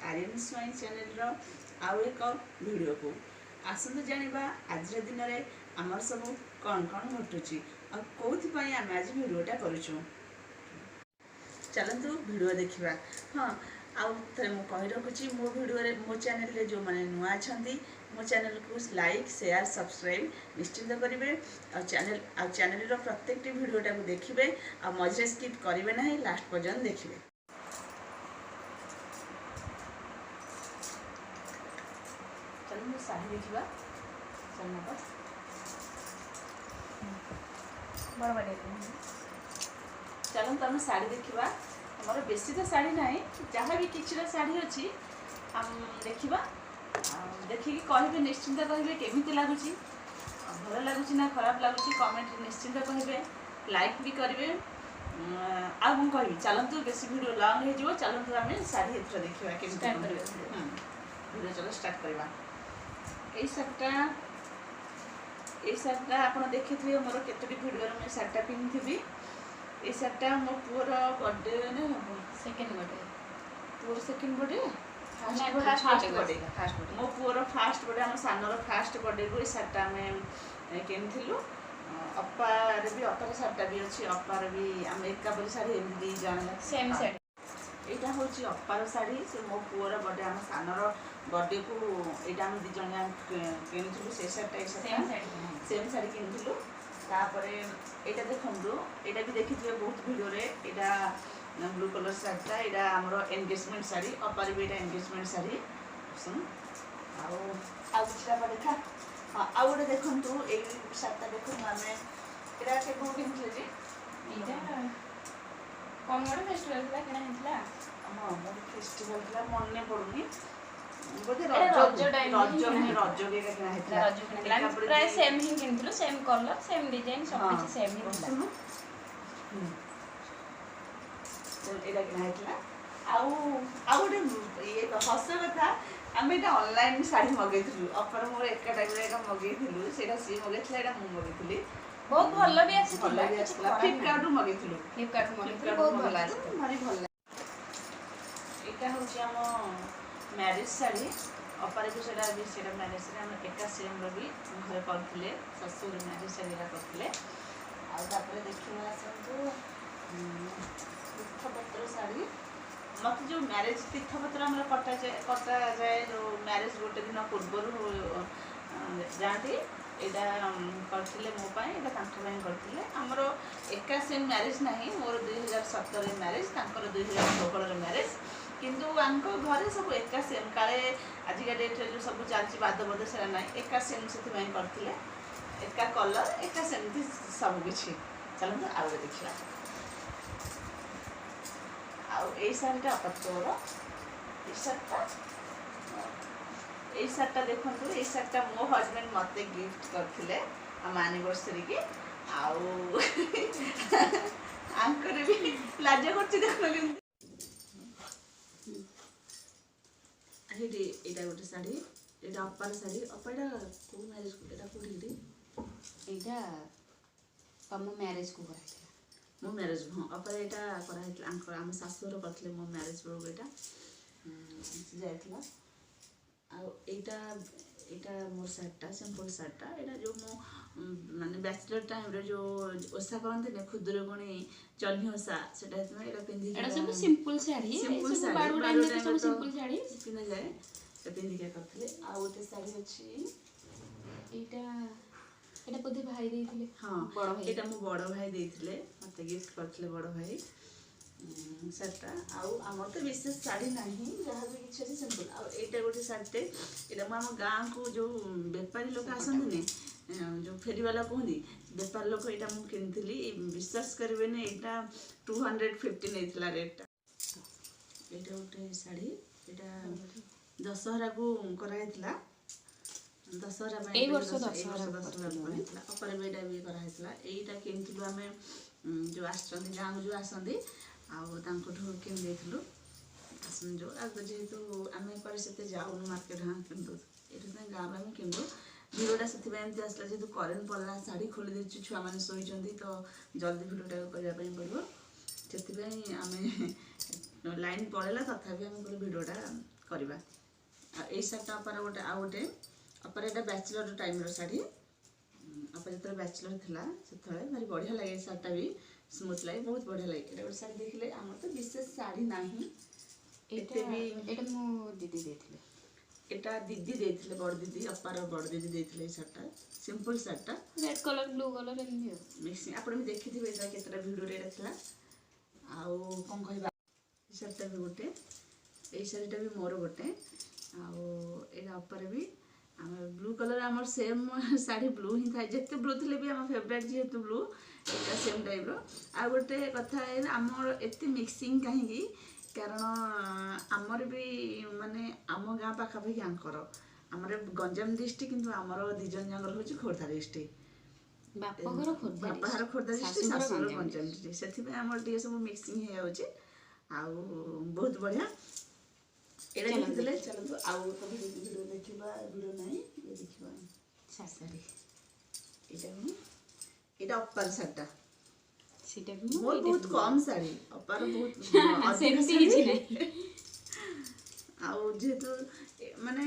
आर्यन स्वाई channel आउ एक video को आसतु जानिबा आज दिन में आमर सब कौन कौन घटुची आ कौन आम आज वीडियोटा करूँ। चलतु वीडियो देखा। हाँ आउ थे मुझे कही रखुची मो वीडियो मो चैनल जो मैंने नुआ अच्छा मो चैनल को लाइक शेयर सब्सक्राइब निश्चिंत करेंगे। चैनल प्रत्येक वीडियोटा को देखिए आ मझे स्किप करेंगे ना लास्ट पर्यंत देखिए। चलो शाढ़ी देखा बड़ बड़े चलो तो आम शाढ़ी देखा। मोर बेसी तो शाढ़ी ना जहाँ भी किसी शाढ़ी अच्छी आम देखा देखिए कहे निश्चिंत कहे केमी लगुच भल लगुच ना खराब लगुच कमेंट निश्चिंत कहे लाइक भी करेंगे। आ कह चलतु बेसी वीडियो लंग हो चलतु आम शाढ़ी एथर देखा के वीडियो चलो स्टार्ट करवा। ये शार्टा आप देखिए मोर केतोटी वीडियो में शार्टा पिंधि ये शार्टा मो पुअर बर्थडे ना second birthday poor second birthday fast birthday मो पुअर फास्ट बर्थडे आम सानर फास्ट बर्थडे को ये शार्टा आम किनिलु। अपार भी अपार शार्टा भी अच्छी अपार भी आम एकापरी शाढ़ी एमती जन सेम शाढ़ी यहाँ हूँ अपार शाढ़ी से मो पुअर बर्थडे आम सानर बर्थडे को यहाँ आम दिज किनिलु से शार्टा सेम शाढ़ी किनिलु। तापर यहाँ देखु यहाँ भी देखिए बहुत वीडियो यहाँ ब्लू कलर शाढ़ीटा यहाँ आमर एंगेजमेंट शाढ़ी अपार भी यहाँ एंगेजमेंट शाढ़ी आउ देखा। हाँ आउ गोटे देखु ये शाढ़ीटा देखु आम यहाँ के किनिले कौन गोटे फेस्टिवल किना हाँ मोटे फेस्टिवल था मन पड़ूनी बोधे रज प्राय सेम ही किनथिलु सेम कलर सेम डिजाइन सब कुछ सेम ही थिला। एटा किना आउ गोटे ये हस कथा आम ये ऑनलाइन शाढ़ी मगेलु अपर मोर एक टाइप मगेलु से सी मगेला मु मगेली बहुत भल भी आसीला फ्लिपकार्ट रु मगेलु बहुत भल आसी भारी भल। यहाँ हूँ आम मैरिज शाढ़ी अपारे भी से मैरिज शाढ़ी एका सेम भी घर करते शशुर मैरिज शाढ़ी करते आपर देखिए आसतु तीर्थपत्र शाढ़ी मत जो मैरिज तीर्थपत्र आम कटा जाए जो मैरिज गोटे दिन पूर्व जाती यहाँ करते मोपाई करते आमर एका सेम मैरिज ना मोर 2017 मैरिज 2016 मैरिज किंतु आंको घरे सब एका सेम काले आजिका डेट जो सब चलती बाद बद से ना एका सेम से करते एका कलर एका सेमती सब किसी। चलते आउ देखा आई शाढ़ीटा अपतोर ये शार्टा देखो ये शार्टा मो हजबैंड मत गिफ्ट करते आम एनिवर्सरी की आंकर भी लाज कर देख यहाँ गोटे शाढ़ी यहाँ अपार शाढ़ी अपाटा कौ मैरिज कौटी तम मैरिज को मो मैरिज हाँ अपार यहाँ आम शाशुर करते मो मैरिज बेलू यहाँ यहाँ मोर शार्टा सिंपल शार्टा यहाँ जो मो माने बैचलर टाइम रे जो ओसा करते खुदुरकुणी जह्नी ओसा से पिंधि सिंपल शाढ़ी पिंधा जाए पिंधिका करते आ गोटे शाढ़ी अच्छी यहाँ बोधे भाई देइथिले हाँ यहाँ मो बड़ भाई देइथिले मत गिफ्ट करते बड़ भाई शार्टा आमर तो विशेष शाढ़ी ना जहाँ भी किसी अच्छे सिंपल आईटा गोटे शाढ़ीटे यहाँ आम गाँव को जो बेपारी लोक आसती जो फेरी वाला कहती बेपार लोक यहाँ मुझे किनी विश्वास करेंगे यहाँ 250 नहीं रेटा यहाँ गोटे शाढ़ी यहाँ दशहरा को कराइला दशहरा अपर भी यहाँ भी कराइला यहीटा किनिलु आम जो आसती गाँव जो आसती किन जो आगे जेहेतु आम से जाऊन मार्केट हाँ किन ये गाँव में किनु भिडियोटा से आसला जेहतु करेन्ट पड़ला शाढ़ी खोली देती छुआ मैंने शोती तो जल्दी भिडियोटा करने पड़ो से आम लाइन पड़ेगा तथापि आम भिडियोटा କରିବା। ଆଉ ଏଇ ଶାଢ଼ୀଟା ଅପାର ଗୋଟେ ଆଉ ଗୋଟେ ଅପାର ଏଇଟା ବ୍ୟାଚଲର ଟାଇମ୍ର ଶାଢ଼ୀ। ଅପା ଯେତେବେଳେ ବ୍ୟାଚଲର ଥିଲା ସେତେବେଳେ ଭାରି ବଢ଼ିଆ ଲାଗେ ଏ ଶାଢ଼ୀଟା ବି ସ୍ମୁଥ୍ ଲାଗେ ବହୁତ ବଢ଼ିଆ ଲାଗେ। ଏଇଟା ଗୋଟେ ଶାଢ଼ୀ ଦେଖିଲେ ଆମର ତ ବିଶେଷ ଶାଢ଼ୀ ନାହିଁ ଏତେ ବି। ଏଇଟା ମୁଁ ଦିଦି ଦେଇଥିଲେ। ଏଇଟା ଦିଦି ଦେଇଥିଲେ ବଡ଼ ଦିଦି ଅପାର ବଡ଼ ଦିଦି ଦେଇଥିଲେ ଏଇ ଶାଢ଼ୀଟା ସିମ୍ପଲ୍ ଶାଢ଼ୀଟା ରେଡ୍ କଲର୍ ବ୍ଲୁ କଲର୍ ଏମିତି ଆଉ ମିକ୍ସିଂ ଆପଣ ବି ଦେଖିଥିବେ ଏଇଟା କେତେଟା ଭିଡ଼ିଓରେ ଏଇଟା ଥିଲା। ଆଉ କ'ଣ କହିବା ଏ ଶାଢ଼ୀଟା ବି ଗୋଟେ ଏଇ ଶାଢ଼ୀଟା ବି ମୋର ଗୋଟେ ଆଉ ଏଇଟା ଅପାର ବି ଆମର ବ୍ଲୁ କଲର୍ ଆମର ସେମ୍ ଶାଢ଼ୀ ବ୍ଲୁ ହିଁ ଥାଏ ଯେତେ ବ୍ଲୁ ଥିଲେ ବି ଆମ ଫେଭରାଇଟ୍ ଯେହେତୁ ବ୍ଲୁ ଏଇଟା ସେମ୍ ଟାଇପ୍ର। ଆଉ ଗୋଟେ କଥା ଆମର ଏତେ ମିକ୍ସିଂ କାହିଁକି କାରଣ ଆମର ବି ମାନେ ଆମ ଗାଁ ପାଖାପାଖି ଆଙ୍କର ଆମର ଗଞ୍ଜାମ ଡିଷ୍ଟ୍ରିକ୍ଟ କିନ୍ତୁ ଆମର ଦୁଇ ଜଣ ଯାଙ୍କର ହେଉଛି ଖୋର୍ଦ୍ଧା ଡିଷ୍ଟ୍ରିକ୍ଟ। ବାପଘର ଖୋର୍ଦ୍ଧା ବାପଘର ଖୋର୍ଦ୍ଧା ଡିଷ୍ଟ୍ରିକ୍ଟ ଶାଶୁଘର ଗଞ୍ଜାମ ଡିଷ୍ଟ୍ରିକ୍ଟ ସେଥିପାଇଁ ଆମର ଟିକେ ସବୁ ମିକ୍ସିଂ ହେଇଯାଉଛି ଆଉ ବହୁତ ବଢ଼ିଆ। ଏଇଟା ଦେଖିଥିଲେ ଚାଲନ୍ତୁ ଆଉ ତ ଭିଡ଼ିଓ ଦେଖିବା ଭିଡ଼ିଓ ନାହିଁ ଇଏ ଦେଖିବା ଶାଢ଼ୀ ଏଇଟା ମୁଁ ଏଇଟା ଅପାର ଶାଢ଼ୀଟା ସେଇଟା ବି ମୋର ବହୁତ କମ୍ ଶାଢ଼ୀ ଅପାର ବହୁତ ସେମିତି କିଛି ନାହିଁ। ଆଉ ଯେହେତୁ ମାନେ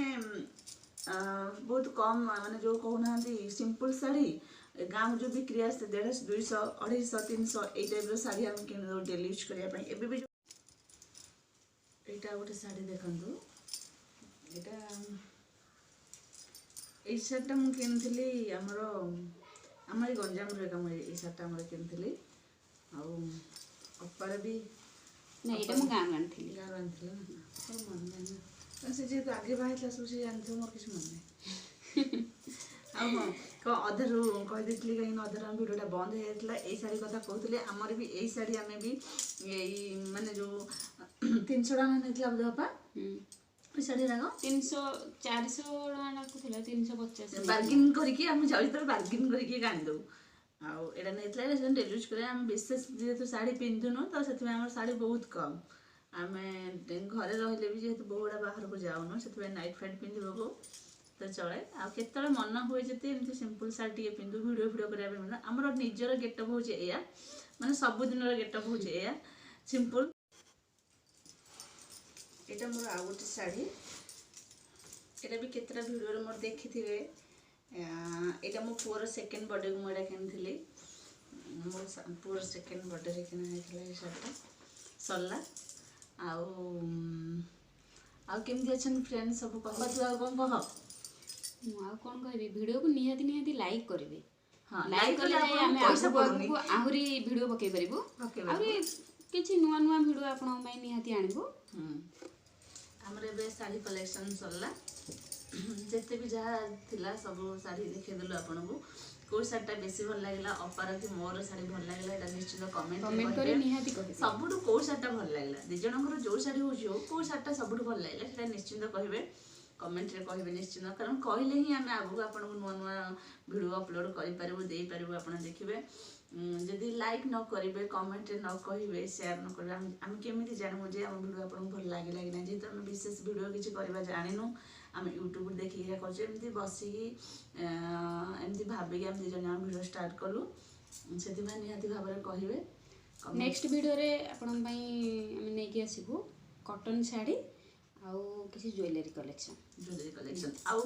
ବହୁତ କମ୍ ମାନେ ଯେଉଁ କହୁନାହାନ୍ତି ସିମ୍ପଲ୍ ଶାଢ଼ୀ ଗାଁକୁ ଯେଉଁ ବିକ୍ରି ଆସେ 150 200 250 300 ଏଇ ଟାଇପ୍ର ଶାଢ଼ୀ ଆମେ କିଣିଦେଉ ଡେଲି ୟୁଜ୍ କରିବା ପାଇଁ। ଏବେ ବି ଏଇଟା ଗୋଟେ ଶାଢ଼ୀ ଦେଖନ୍ତୁ ଏଇଟା ଏଇ ଶାଢ଼ୀଟା ମୁଁ କିଣିଥିଲି ଆମର ଏଇ ଗଞ୍ଜାମରୁ ଏକା ମୁଁ ଏଇ ଶାଢ଼ୀଟା ଆମର କିଣିଥିଲି। ଆଉ ଅପାର ବି ନା ଏଇଟା ମୁଁ ଗାଁରୁ ଆଣିଥିଲି। ଗାଁରୁ ଆଣିଥିଲେ ନା ମୋର ମନେ ନାହିଁ ସେ ଯେହେତୁ ଆଗେ ବାହାରିଥିଲା ସବୁ ସେ ଜାଣିଥିବ ମୋର କିଛି ମନେ ନାହିଁ। ଆଉ ହଁ କ'ଣ ଅଧାରୁ କହିଦେଇଥିଲି କାହିଁକିନା ଅଧାରୁ ଆମ ଭିଡ଼ିଓଟା ବନ୍ଦ ହେଇଯାଇଥିଲା। ଏଇ ଶାଢ଼ୀ କଥା କହୁଥିଲେ ଆମର ବି ଏଇ ଶାଢ଼ୀ ଆମେ ବି ଏଇ ମାନେ ଯେଉଁ 300 ଟଙ୍କା ନେଇଥିଲା ବୋଧେ ଅପା ଏଇ ଶାଢ଼ୀ ଯାକ 300 400 ଟଙ୍କା ଥିଲା 350 ବାର୍ଗିନ୍ କରିକି ଆମେ ଯାଉ ଯେତେବେଳେ ବାର୍ଗିନ୍ କରିକି ଆଣିଦେଉ। ଆଉ ଏଇଟା ନେଇଥିଲା ଏଇଟା ସେମିତି ଡେଲି ୟୁଜ୍ କରିବା ଆମେ ବିଶେଷ ଯେହେତୁ ଶାଢ଼ୀ ପିନ୍ଧୁନୁ ତ ସେଥିପାଇଁ ଆମର ଶାଢ଼ୀ ବହୁତ କମ୍। ଆମେ ଘରେ ରହିଲେ ବି ଯେହେତୁ ବହୁଗୁଡ଼ା ବାହାରକୁ ଯାଉନୁ ସେଥିପାଇଁ ନାଇଟ୍ ଫାଇଟ୍ ପିନ୍ଧିବାକୁ ତ ଚଳେ। ଆଉ କେତେବେଳେ ମନ ହୁଏ ଯଦି ଏମିତି ସିମ୍ପଲ୍ ଶାଢ଼ୀ ଟିକେ ପିନ୍ଧୁ ଭିଡ଼ିଓ କରିବା ପାଇଁ ମିଳୁ ଆମର ନିଜର ଗେଟଅପ୍ ହେଉଛି ଏଇଆ ମାନେ ସବୁଦିନର ଗେଟଅପ୍ ହେଉଛି ଏଇଆ ସିମ୍ପଲ୍। ଏଇଟା ମୋର ଆଉ ଗୋଟେ ଶାଢ଼ୀ ଏଇଟା ବି କେତେଟା ଭିଡ଼ିଓରେ ମୋର ଦେଖିଥିବେ। ଏଇଟା ମୋ ପୁଅର ସେକେଣ୍ଡ ବର୍ଥଡେକୁ ମୁଁ ଏଇଟା କିଣିଥିଲି। ମୋ ପୁଅର ସେକେଣ୍ଡ ବର୍ଥଡେରେ କିଣା ହେଇଥିଲା ଏଇ ଶାଢ଼ୀଟା ସରିଲା। ଆଉ ଆଉ କେମିତି ଅଛନ୍ତି ଫ୍ରେଣ୍ଡ ସବୁ କହିବା ତୁ ଆଉ କ'ଣ କହ? ମୁଁ ଆଉ କ'ଣ କହିବି ଭିଡ଼ିଓକୁ ନିହାତି ଲାଇକ୍ କରିବେ। ହଁ ଲାଇକ୍ କଲେ ଯାଇ ଆମେ ଆଗକୁ ଆହୁରି ଭିଡ଼ିଓ ପକେଇ ପାରିବୁ। ଆହୁରି କିଛି ନୂଆ ଭିଡ଼ିଓ ଆପଣଙ୍କ ପାଇଁ ନିହାତି ଆଣିବୁ। ଆମର ଏବେ ଶାଢ଼ୀ କଲେକ୍ସନ୍ ସରିଲା ଯେତେ ବି ଯାହା ଥିଲା ସବୁ ଶାଢ଼ୀ ଦେଖେଇଦେଲୁ ଆପଣଙ୍କୁ। କେଉଁ ଶାଢ଼ୀଟା ବେଶୀ ଭଲ ଲାଗିଲା ଅପାର କି ମୋର ଶାଢ଼ୀ ଭଲ ଲାଗିଲା ଏଇଟା ନିଶ୍ଚିତ କମେଣ୍ଟ କରି ନିହାତି କହିବେ। ସବୁଠୁ କେଉଁ ଶାଢ଼ୀଟା ଭଲ ଲାଗିଲା ଦୁଇ ଜଣଙ୍କର ଯେଉଁ ଶାଢ଼ୀ ହେଉଛି ହଉ କେଉଁ ଶାଢ଼ୀଟା ସବୁଠୁ ଭଲ ଲାଗିଲା ସେଇଟା ନିଶ୍ଚିନ୍ତ କହିବେ କମେଣ୍ଟରେ କହିବେ ନିଶ୍ଚିନ୍ତ। କାରଣ କହିଲେ ହିଁ ଆମେ ଆଗକୁ ଆପଣଙ୍କୁ ନୂଆ ଭିଡ଼ିଓ ଅପଲୋଡ଼ କରିପାରିବୁ ଦେଇପାରିବୁ ଆପଣ ଦେଖିବେ। ଯଦି ଲାଇକ୍ ନ କରିବେ କମେଣ୍ଟରେ ନ କହିବେ ସେୟାର ନ କରିବେ ଆମେ କେମିତି ଜାଣିବୁ ଯେ ଆମ ଭିଡ଼ିଓ ଆପଣଙ୍କୁ ଭଲ ଲାଗିଲା କି ନାହିଁ। ଯେହେତୁ ଆମେ ବିଶେଷ ଭିଡ଼ିଓ କିଛି କରିବା ଜାଣିନୁ ଆମେ ୟୁଟ୍ୟୁବରୁ ଦେଖିକି କରୁଛୁ ଏମିତି ବସିକି ଏମିତି ଭାବିକି ଆମେ 2 ଜଣ ଭିଡ଼ିଓ ଷ୍ଟାର୍ଟ କଲୁ ସେଥିପାଇଁ ନିହାତି ଭାବରେ କହିବେ। ନେକ୍ସଟ ଭିଡ଼ିଓରେ ଆପଣଙ୍କ ପାଇଁ ଆମେ ନେଇକି ଆସିବୁ କଟନ୍ ଶାଢ଼ୀ ଆଉ କିଛି ଜୁଏଲାରୀ କଲେକ୍ସନ୍ ଆଉ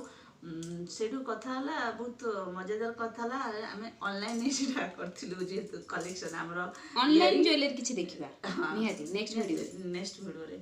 ସେଇଠୁ କଥା ହେଲା ବହୁତ ମଜାଦାର କଥା ହେଲା ଆମେ ଅନଲାଇନରେ ସେଇଟା କରିଥିଲୁ ଯେହେତୁ କଲେକ୍ସନ୍ ଆମର ଅନଲାଇନ୍ ଜୁଏଲାରୀ କିଛି ଦେଖିବା ନିହାତି ନେକ୍ସଟ ଭିଡ଼ିଓରେ।